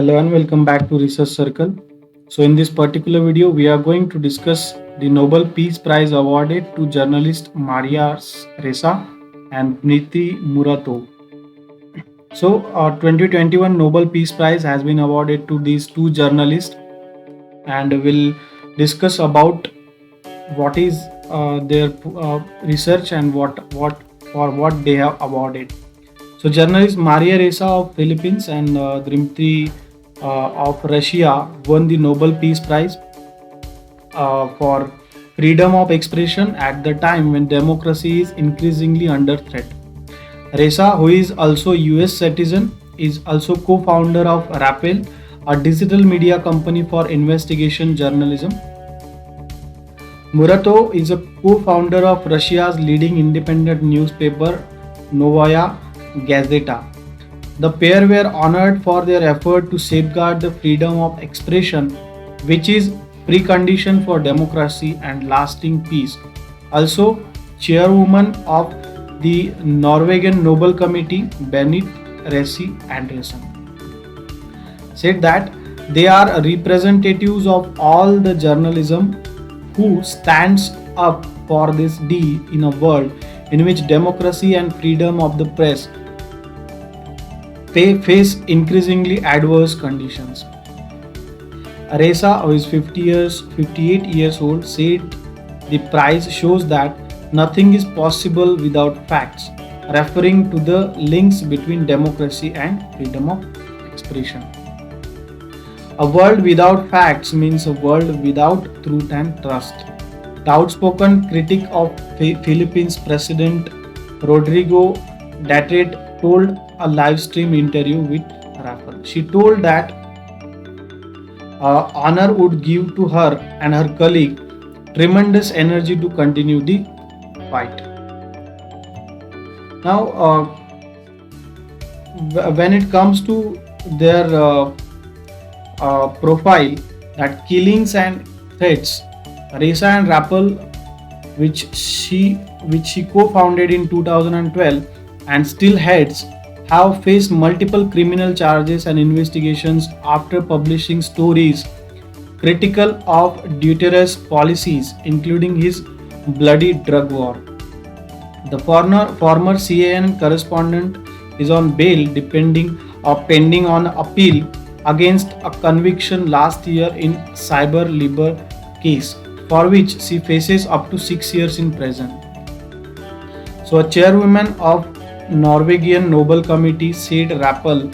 Hello and welcome back to Research Circle. So, in this particular video, we are going to discuss the Nobel Peace Prize awarded to journalist Maria Ressa and Niti Murato. So, 2021 Nobel Peace Prize has been awarded to these two journalists, and we'll discuss about what is their research and what they have awarded. So, journalist Maria Ressa of Philippines and Dmitry of Russia won the Nobel Peace Prize for freedom of expression at the time when democracy is increasingly under threat. Ressa, who is also US citizen, is also co-founder of Rappel, a digital media company for investigation journalism. Murato is a co-founder of Russia's leading independent newspaper Novaya Gazeta. The pair were honored for their effort to safeguard the freedom of expression, which is precondition for democracy and lasting peace. Also, chairwoman of the Norwegian Nobel Committee, Benit Resi Andersen, said that they are representatives of all the journalism who stands up for this deed in a world in which democracy and freedom of the press face increasingly adverse conditions. Ressa, who is 58 years old, said the prize shows that nothing is possible without facts, referring to the links between democracy and freedom of expression. A world without facts means a world without truth and trust. The outspoken critic of Philippines President Rodrigo Duterte told a live stream interview with Raffle. She told that honor would give to her and her colleague tremendous energy to continue the fight. Now, when it comes to their profile, that killings and threats, Ressa and Rappel, which she co-founded in 2012 and still heads, have faced multiple criminal charges and investigations after publishing stories critical of Duterre's policies, including his bloody drug war. The former CNN correspondent is on bail pending on appeal against a conviction last year in cyber libel case, for which she faces up to 6 years in prison. So, a chairwoman of Norwegian Nobel Committee said Rappel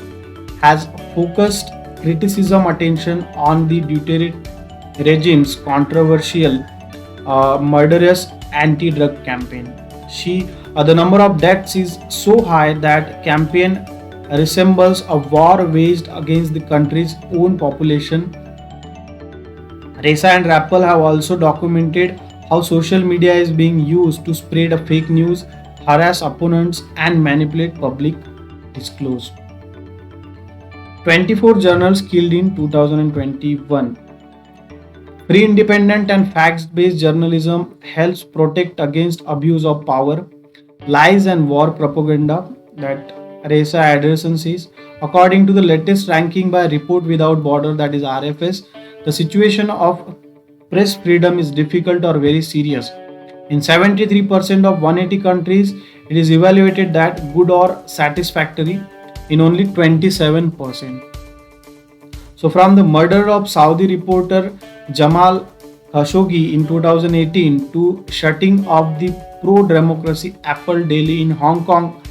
has focused criticism attention on the Duterte regime's controversial, murderous anti-drug campaign. The number of deaths is so high that campaign resembles a war waged against the country's own population. Ressa and Rappel have also documented how social media is being used to spread a fake news, harass opponents, and manipulate public discourse. 24 journals killed in 2021. Free, independent, and facts-based journalism helps protect against abuse of power, lies, and war propaganda, that Ressa Andersen says. According to the latest ranking by Report Without Border, that is RFS, the situation of press freedom is difficult or very serious. In 73% of 180 countries, it is evaluated that good or satisfactory in only 27%. So, from the murder of Saudi reporter Jamal Khashoggi in 2018 to shutting off the pro-democracy Apple Daily in Hong Kong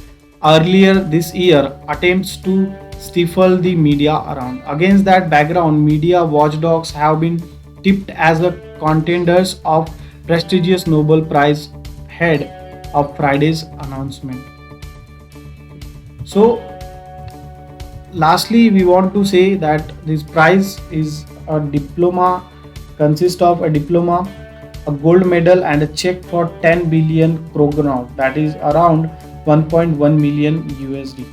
earlier this year, attempts to stifle the media around. Against that background, media watchdogs have been tipped as the contenders of prestigious Nobel Prize ahead of Friday's announcement. So, lastly, we want to say that this prize is a diploma, consists of a diploma, a gold medal, and a check for 10 billion kroner, that is around 1.1 million USD.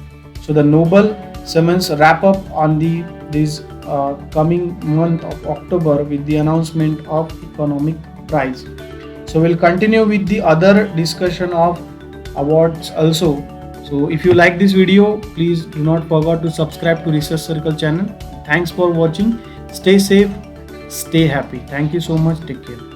So, the Nobel summons wrap up on this coming month of October with the announcement of economic prize. So we'll continue with the other discussion of awards also. So if you like this video, please do not forget to subscribe to Research Circle channel. Thanks for watching. Stay safe, stay happy. Thank you so much. Take care.